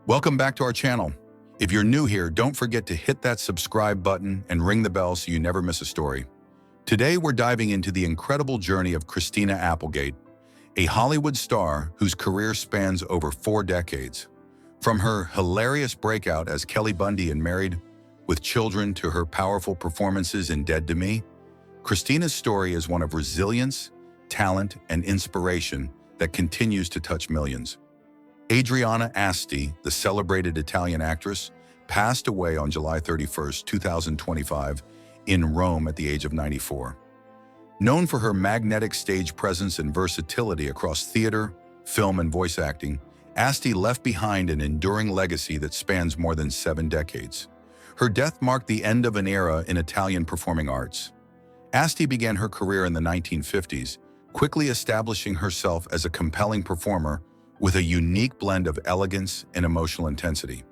Welcome back to our channel. If you're new here, don't forget to hit that subscribe button and ring the bell so you never miss a story. Today, we're diving into the incredible journey of Christina Applegate, a Hollywood star whose career spans over 4 decades. From her hilarious breakout as Kelly Bundy in Married with Children to her powerful performances in Dead to Me, Christina's story is one of resilience, talent, and inspiration that continues to touch millions. Adriana Asti, the celebrated Italian actress, passed away on July 31, 2025, in Rome at the age of 94. Known for her magnetic stage presence and versatility across theater, film, and voice acting, Asti left behind an enduring legacy that spans more than 7 decades. Her death marked the end of an era in Italian performing arts. Asti began her career in the 1950s, quickly establishing herself as a compelling performer with a unique blend of elegance and emotional intensity.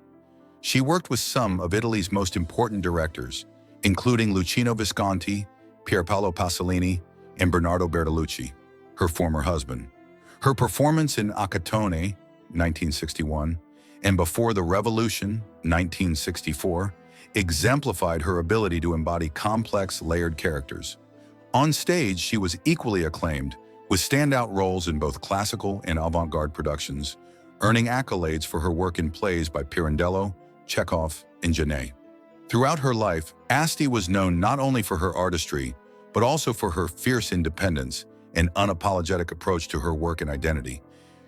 She worked with some of Italy's most important directors, including Luchino Visconti, Pierpaolo Pasolini, and Bernardo Bertolucci, her former husband. Her performance in Accattone, 1961, and Before the Revolution, 1964, exemplified her ability to embody complex, layered characters. On stage, she was equally acclaimed, with standout roles in both classical and avant-garde productions, earning accolades for her work in plays by Pirandello, Chekhov, and Genet. Throughout her life, Asti was known not only for her artistry, but also for her fierce independence and unapologetic approach to her work and identity.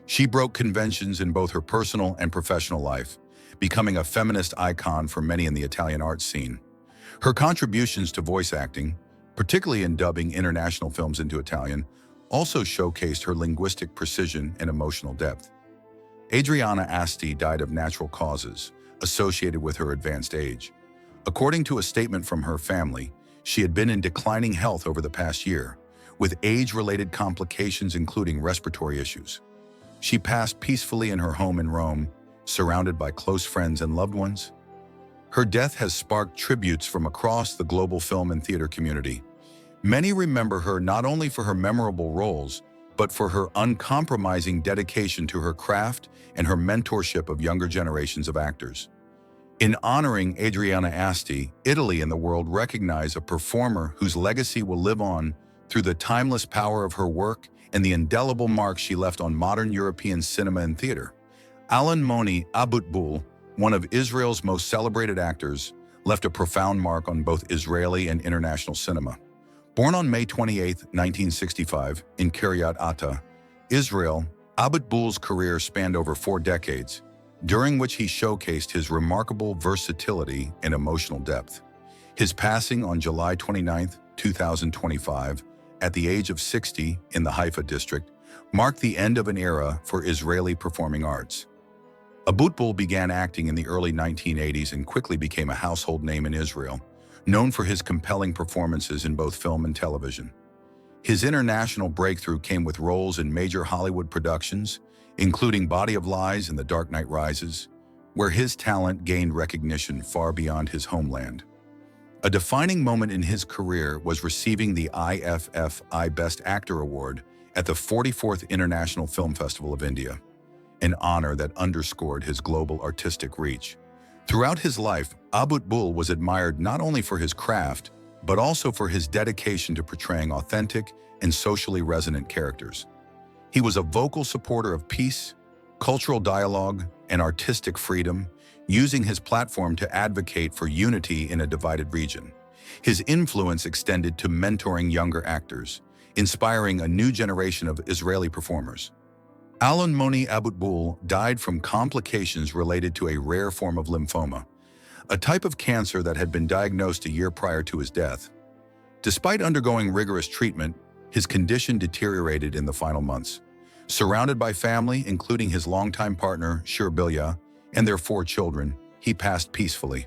She broke conventions in both her personal and professional life, becoming a feminist icon for many in the Italian art scene. Her contributions to voice acting, particularly in dubbing international films into Italian, also showcased her linguistic precision and emotional depth. Adriana Asti died of natural causes associated with her advanced age. According to a statement from her family, she had been in declining health over the past year, with age-related complications including respiratory issues. She passed peacefully in her home in Rome, surrounded by close friends and loved ones. Her death has sparked tributes from across the global film and theater community. Many remember her not only for her memorable roles, but for her uncompromising dedication to her craft and her mentorship of younger generations of actors. In honoring Adriana Asti, Italy and the world recognize a performer whose legacy will live on through the timeless power of her work and the indelible mark she left on modern European cinema and theater. Alan Moni Abutbul, one of Israel's most celebrated actors, left a profound mark on both Israeli and international cinema. Born on May 28, 1965, in Kiryat Ata, Israel, Abutbul's career spanned over 4 decades, during which he showcased his remarkable versatility and emotional depth. His passing on July 29, 2025, at the age of 60 in the Haifa district, marked the end of an era for Israeli performing arts. Abutbul began acting in the early 1980s and quickly became a household name in Israel, known for his compelling performances in both film and television. His international breakthrough came with roles in major Hollywood productions, including Body of Lies and The Dark Knight Rises, where his talent gained recognition far beyond his homeland. A defining moment in his career was receiving the IFFI Best Actor Award at the 44th International Film Festival of India, an honor that underscored his global artistic reach. Throughout his life, Abutbul was admired not only for his craft, but also for his dedication to portraying authentic and socially resonant characters. He was a vocal supporter of peace, cultural dialogue, and artistic freedom, using his platform to advocate for unity in a divided region. His influence extended to mentoring younger actors, inspiring a new generation of Israeli performers. Alan Moni Abutbul died from complications related to a rare form of lymphoma, a type of cancer that had been diagnosed a year prior to his death. Despite undergoing rigorous treatment, his condition deteriorated in the final months. Surrounded by family, including his longtime partner, Shir Bilya, and their 4 children, he passed peacefully.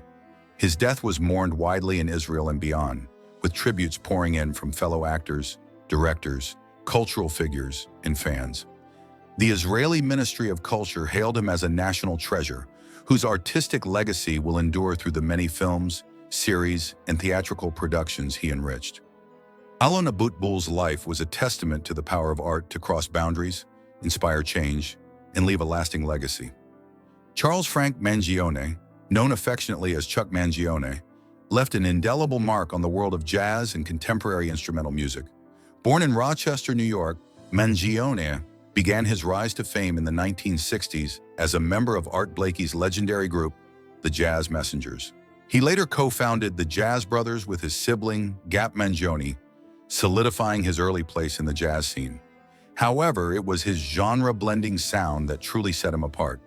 His death was mourned widely in Israel and beyond, with tributes pouring in from fellow actors, directors, cultural figures, and fans. The Israeli Ministry of Culture hailed him as a national treasure, whose artistic legacy will endure through the many films, series, and theatrical productions he enriched. Alan Abutbul's life was a testament to the power of art to cross boundaries, inspire change, and leave a lasting legacy. Charles Frank Mangione, known affectionately as Chuck Mangione, left an indelible mark on the world of jazz and contemporary instrumental music. Born in Rochester, New York, Mangione began his rise to fame in the 1960s as a member of Art Blakey's legendary group, the Jazz Messengers. He later co-founded the Jazz Brothers with his sibling, Gap Mangione, solidifying his early place in the jazz scene. However, it was his genre-blending sound that truly set him apart.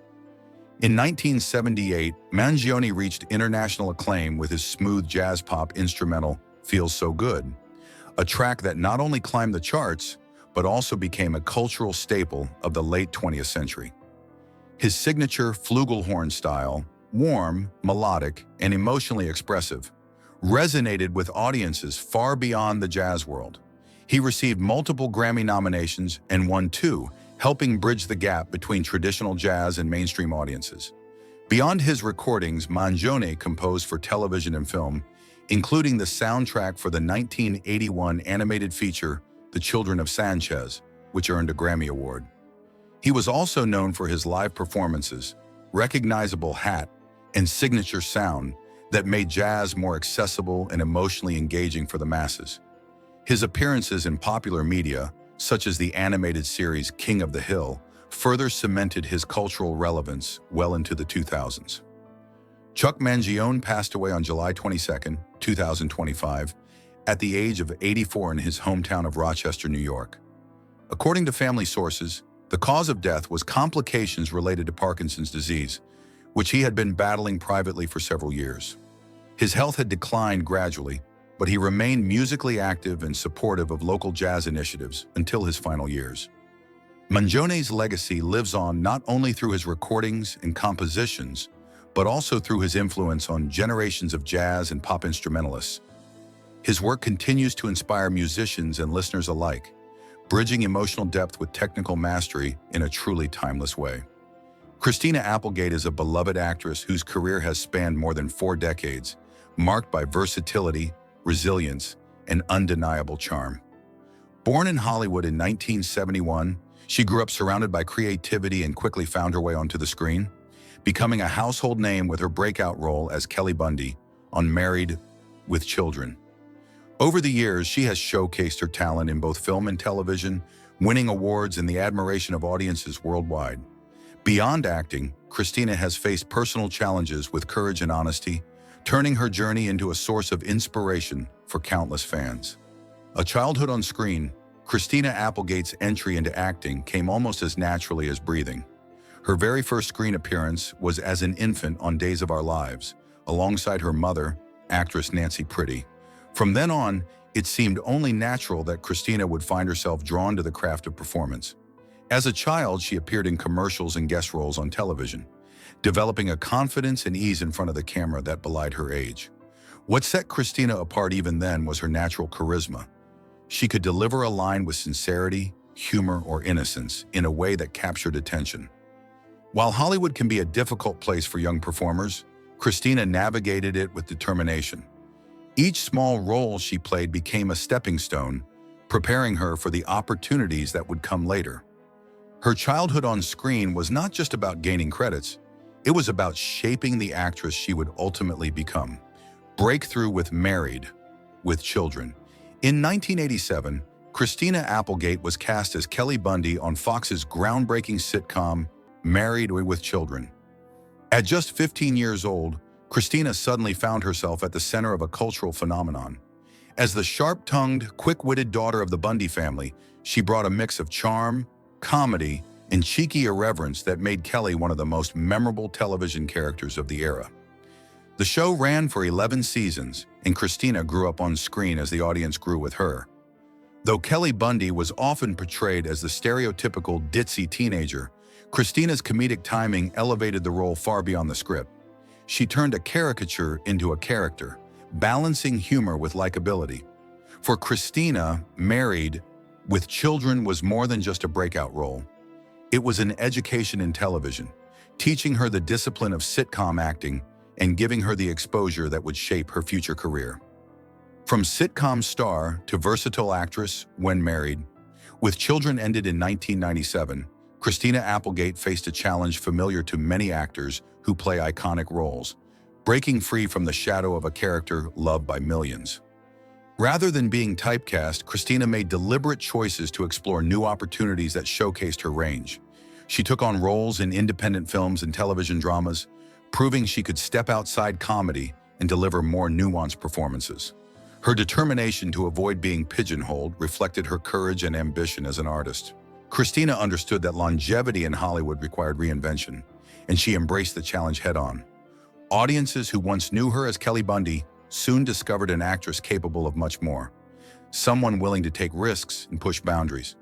In 1978, Mangione reached international acclaim with his smooth jazz pop instrumental, Feels So Good, a track that not only climbed the charts, but also became a cultural staple of the late 20th century. His signature flugelhorn style, warm, melodic, and emotionally expressive, resonated with audiences far beyond the jazz world. He received multiple Grammy nominations and won 2, helping bridge the gap between traditional jazz and mainstream audiences. Beyond his recordings, Mangione composed for television and film, including the soundtrack for the 1981 animated feature, The Children of Sanchez, which earned a Grammy Award. He was also known for his live performances, recognizable hat, and signature sound that made jazz more accessible and emotionally engaging for the masses. His appearances in popular media, such as the animated series King of the Hill, further cemented his cultural relevance well into the 2000s. Chuck Mangione passed away on July 22, 2025, at the age of 84 in his hometown of Rochester, New York. According to family sources, the cause of death was complications related to Parkinson's disease, which he had been battling privately for several years. His health had declined gradually, but he remained musically active and supportive of local jazz initiatives until his final years. Mangione's legacy lives on not only through his recordings and compositions, but also through his influence on generations of jazz and pop instrumentalists. His work continues to inspire musicians and listeners alike, bridging emotional depth with technical mastery in a truly timeless way. Christina Applegate is a beloved actress whose career has spanned more than 4 decades, marked by versatility, resilience, and undeniable charm. Born in Hollywood in 1971, she grew up surrounded by creativity and quickly found her way onto the screen, becoming a household name with her breakout role as Kelly Bundy on Married with Children. Over the years, she has showcased her talent in both film and television, winning awards and the admiration of audiences worldwide. Beyond acting, Christina has faced personal challenges with courage and honesty, turning her journey into a source of inspiration for countless fans. A childhood on screen, Christina Applegate's entry into acting came almost as naturally as breathing. Her very first screen appearance was as an infant on Days of Our Lives, alongside her mother, actress Nancy Pretty. From then on, it seemed only natural that Christina would find herself drawn to the craft of performance. As a child, she appeared in commercials and guest roles on television, developing a confidence and ease in front of the camera that belied her age. What set Christina apart even then was her natural charisma. She could deliver a line with sincerity, humor, or innocence in a way that captured attention. While Hollywood can be a difficult place for young performers, Christina navigated it with determination. Each small role she played became a stepping stone, preparing her for the opportunities that would come later. Her childhood on screen was not just about gaining credits, it was about shaping the actress she would ultimately become. Breakthrough with Married with Children. In 1987, Christina Applegate was cast as Kelly Bundy on Fox's groundbreaking sitcom, Married with Children. At just 15 years old, Christina suddenly found herself at the center of a cultural phenomenon. As the sharp-tongued, quick-witted daughter of the Bundy family, she brought a mix of charm, comedy, and cheeky irreverence that made Kelly one of the most memorable television characters of the era. The show ran for 11 seasons, and Christina grew up on screen as the audience grew with her. Though Kelly Bundy was often portrayed as the stereotypical ditzy teenager, Christina's comedic timing elevated the role far beyond the script. She turned a caricature into a character, balancing humor with likability. For Christina, Married with Children was more than just a breakout role. It was an education in television, teaching her the discipline of sitcom acting and giving her the exposure that would shape her future career. From sitcom star to versatile actress when Married with Children ended in 1997, Christina Applegate faced a challenge familiar to many actors who play iconic roles, breaking free from the shadow of a character loved by millions. Rather than being typecast, Christina made deliberate choices to explore new opportunities that showcased her range. She took on roles in independent films and television dramas, proving she could step outside comedy and deliver more nuanced performances. Her determination to avoid being pigeonholed reflected her courage and ambition as an artist. Christina understood that longevity in Hollywood required reinvention, and she embraced the challenge head-on. Audiences who once knew her as Kelly Bundy soon discovered an actress capable of much more, someone willing to take risks and push boundaries.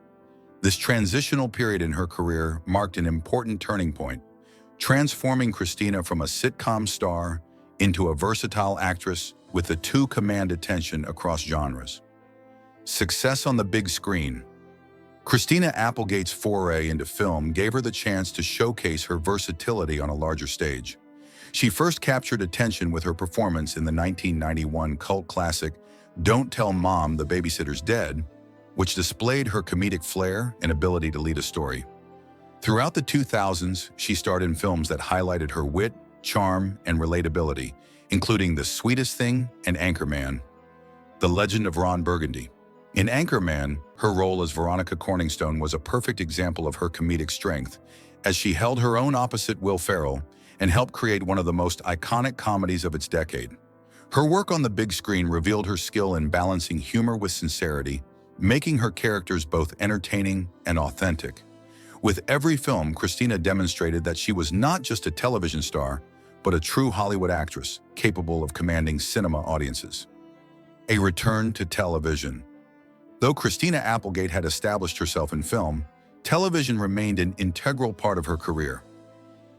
This transitional period in her career marked an important turning point, transforming Christina from a sitcom star into a versatile actress with the to command attention across genres. Success on the big screen. Christina Applegate's foray into film gave her the chance to showcase her versatility on a larger stage. She first captured attention with her performance in the 1991 cult classic Don't Tell Mom the Babysitter's Dead, which displayed her comedic flair and ability to lead a story. Throughout the 2000s, she starred in films that highlighted her wit, charm, and relatability, including The Sweetest Thing and Anchorman. The Legend of Ron Burgundy. In Anchorman, her role as Veronica Corningstone was a perfect example of her comedic strength, as she held her own opposite Will Ferrell and helped create one of the most iconic comedies of its decade. Her work on the big screen revealed her skill in balancing humor with sincerity, making her characters both entertaining and authentic. With every film, Christina demonstrated that she was not just a television star, but a true Hollywood actress capable of commanding cinema audiences. A return to television. Though Christina Applegate had established herself in film, television remained an integral part of her career.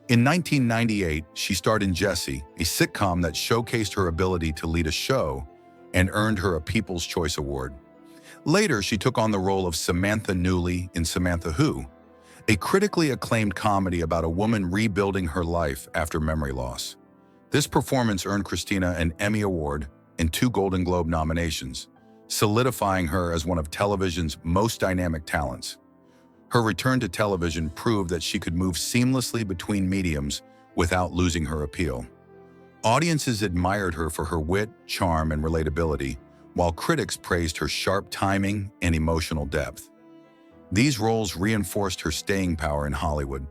In 1998, she starred in Jessie, a sitcom that showcased her ability to lead a show and earned her a People's Choice Award. Later, she took on the role of Samantha Newley in Samantha Who, a critically acclaimed comedy about a woman rebuilding her life after memory loss. This performance earned Christina an Emmy Award and 2 Golden Globe nominations, solidifying her as one of television's most dynamic talents. Her return to television proved that she could move seamlessly between mediums without losing her appeal. Audiences admired her for her wit, charm, and relatability, while critics praised her sharp timing and emotional depth. These roles reinforced her staying power in Hollywood,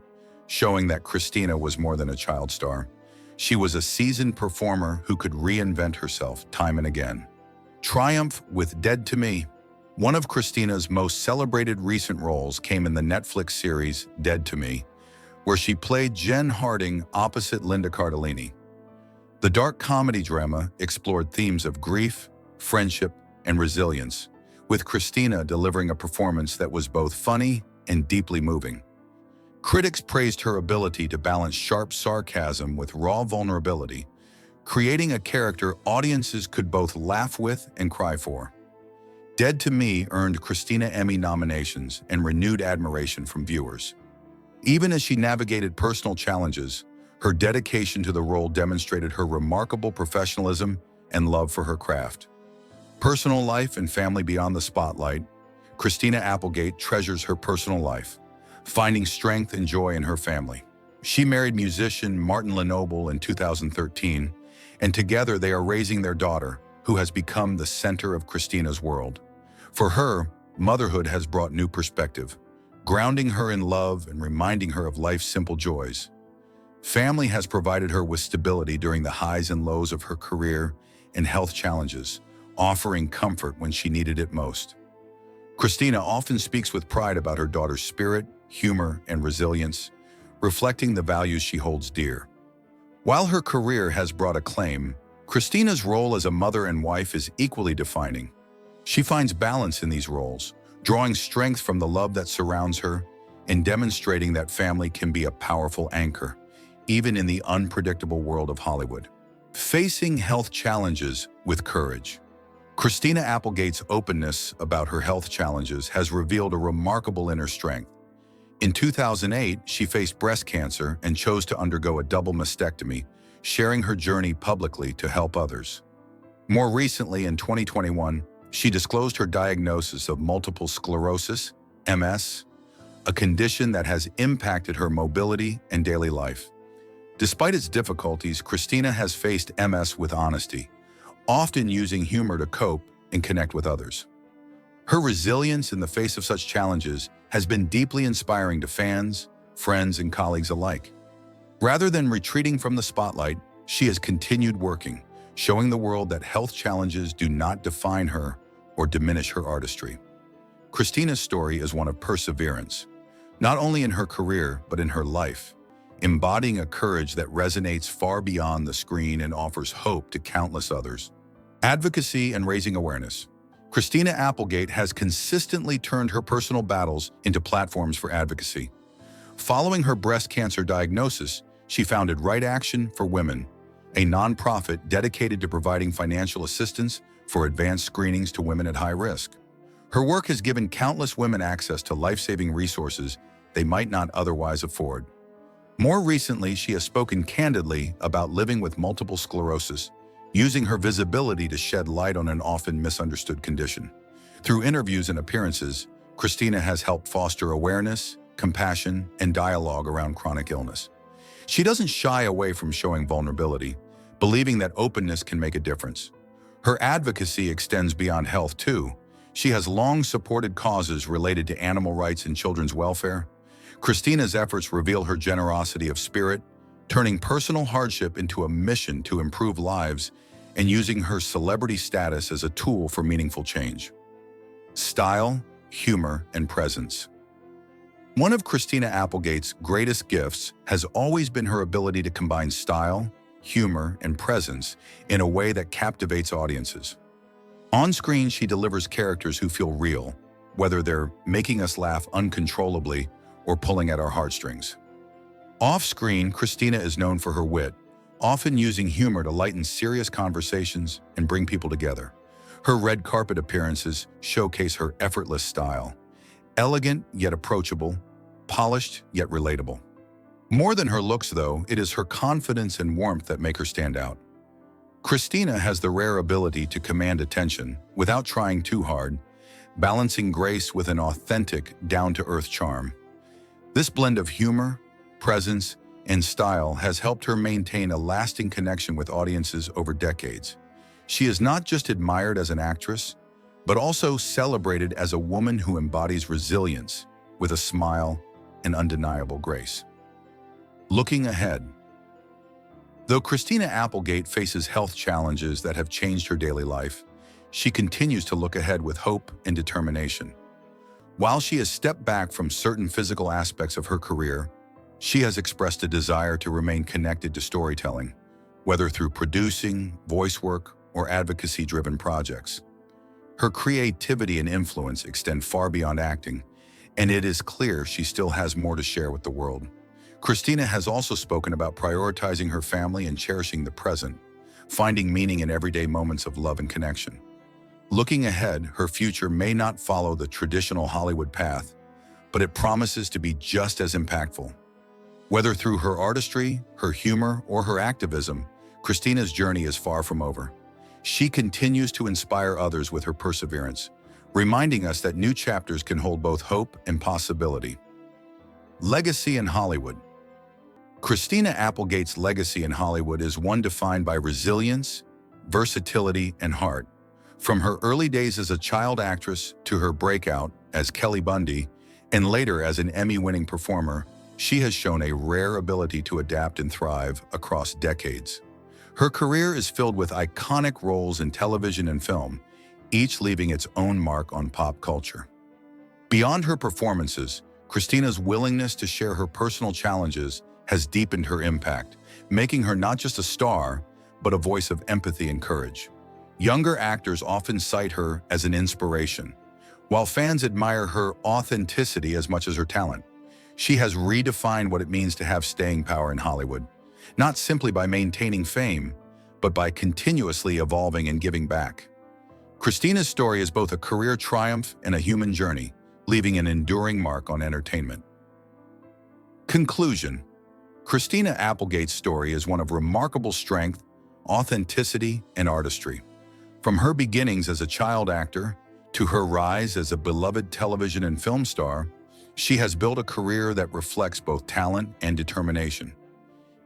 showing that Christina was more than a child star. She was a seasoned performer who could reinvent herself time and again. Triumph with Dead to Me. One of Christina's most celebrated recent roles came in the Netflix series Dead to Me, where she played Jen Harding opposite Linda Cardellini. The dark comedy drama explored themes of grief, friendship, and resilience, with Christina delivering a performance that was both funny and deeply moving. Critics praised her ability to balance sharp sarcasm with raw vulnerability, creating a character audiences could both laugh with and cry for. Dead to Me earned Christina Emmy nominations and renewed admiration from viewers. Even as she navigated personal challenges, her dedication to the role demonstrated her remarkable professionalism and love for her craft. Personal life and family beyond the spotlight. Christina Applegate treasures her personal life, finding strength and joy in her family. She married musician Martin Lenoble in 2013, and together they are raising their daughter, who has become the center of Christina's world. For her, motherhood has brought new perspective, grounding her in love and reminding her of life's simple joys. Family has provided her with stability during the highs and lows of her career and health challenges, offering comfort when she needed it most. Christina often speaks with pride about her daughter's spirit, humor, and resilience, reflecting the values she holds dear. While her career has brought acclaim, Christina's role as a mother and wife is equally defining. She finds balance in these roles, drawing strength from the love that surrounds her and demonstrating that family can be a powerful anchor, even in the unpredictable world of Hollywood. Facing health challenges with courage. Christina Applegate's openness about her health challenges has revealed a remarkable inner strength. In 2008, she faced breast cancer and chose to undergo a double mastectomy, sharing her journey publicly to help others. More recently, in 2021, she disclosed her diagnosis of multiple sclerosis, MS, a condition that has impacted her mobility and daily life. Despite its difficulties, Christina has faced MS with honesty, often using humor to cope and connect with others. Her resilience in the face of such challenges has been deeply inspiring to fans, friends, and colleagues alike. Rather than retreating from the spotlight, she has continued working, showing the world that health challenges do not define her or diminish her artistry. Christina's story is one of perseverance, not only in her career but in her life, embodying a courage that resonates far beyond the screen and offers hope to countless others. Advocacy and raising awareness. Christina Applegate has consistently turned her personal battles into platforms for advocacy. Following her breast cancer diagnosis, she founded Right Action for Women, a nonprofit dedicated to providing financial assistance for advanced screenings to women at high risk. Her work has given countless women access to life-saving resources they might not otherwise afford. More recently, she has spoken candidly about living with multiple sclerosis, using her visibility to shed light on an often misunderstood condition. Through interviews and appearances, Christina has helped foster awareness, compassion, and dialogue around chronic illness. She doesn't shy away from showing vulnerability, believing that openness can make a difference. Her advocacy extends beyond health, too. She has long supported causes related to animal rights and children's welfare. Christina's efforts reveal her generosity of spirit, turning personal hardship into a mission to improve lives and using her celebrity status as a tool for meaningful change. Style, humor, and presence. One of Christina Applegate's greatest gifts has always been her ability to combine style, humor, and presence in a way that captivates audiences. On screen, she delivers characters who feel real, whether they're making us laugh uncontrollably or pulling at our heartstrings. Off-screen, Christina is known for her wit, often using humor to lighten serious conversations and bring people together. Her red carpet appearances showcase her effortless style, elegant yet approachable, polished yet relatable. More than her looks, though, it is her confidence and warmth that make her stand out. Christina has the rare ability to command attention without trying too hard, balancing grace with an authentic, down-to-earth charm. This blend of humor, presence, and style has helped her maintain a lasting connection with audiences over decades. She is not just admired as an actress, but also celebrated as a woman who embodies resilience with a smile and undeniable grace. Looking ahead. Though Christina Applegate faces health challenges that have changed her daily life, she continues to look ahead with hope and determination. While she has stepped back from certain physical aspects of her career, she has expressed a desire to remain connected to storytelling, whether through producing, voice work, or advocacy-driven projects. Her creativity and influence extend far beyond acting, and it is clear she still has more to share with the world. Christina has also spoken about prioritizing her family and cherishing the present, finding meaning in everyday moments of love and connection. Looking ahead, her future may not follow the traditional Hollywood path, but it promises to be just as impactful. Whether through her artistry, her humor, or her activism, Christina's journey is far from over. She continues to inspire others with her perseverance, reminding us that new chapters can hold both hope and possibility. Legacy in Hollywood. Christina Applegate's legacy in Hollywood is one defined by resilience, versatility, and heart. From her early days as a child actress to her breakout as Kelly Bundy, and later as an Emmy-winning performer, she has shown a rare ability to adapt and thrive across decades. Her career is filled with iconic roles in television and film, each leaving its own mark on pop culture. Beyond her performances, Christina's willingness to share her personal challenges has deepened her impact, making her not just a star, but a voice of empathy and courage. Younger actors often cite her as an inspiration, while fans admire her authenticity as much as her talent. She has redefined what it means to have staying power in Hollywood, not simply by maintaining fame, but by continuously evolving and giving back. Christina's story is both a career triumph and a human journey, leaving an enduring mark on entertainment. Conclusion. Christina Applegate's story is one of remarkable strength, authenticity, and artistry. From her beginnings as a child actor to her rise as a beloved television and film star, She has built a career that reflects both talent and determination.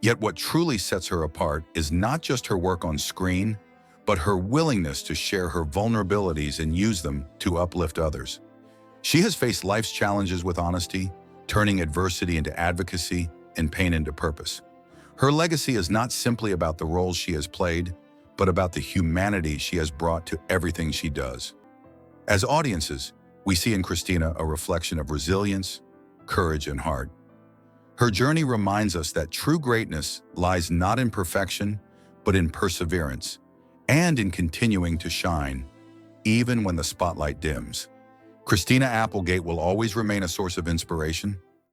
Yet what truly sets her apart is not just her work on screen, but her willingness to share her vulnerabilities and use them to uplift others. She has faced life's challenges with honesty, turning adversity into advocacy and pain into purpose. Her legacy is not simply about the roles she has played, but about the humanity she has brought to everything she does. As audiences, we see in Christina a reflection of resilience, courage, and heart. Her journey reminds us that true greatness lies not in perfection, but in perseverance, and in continuing to shine, even when the spotlight dims. Christina Applegate will always remain a source of inspiration,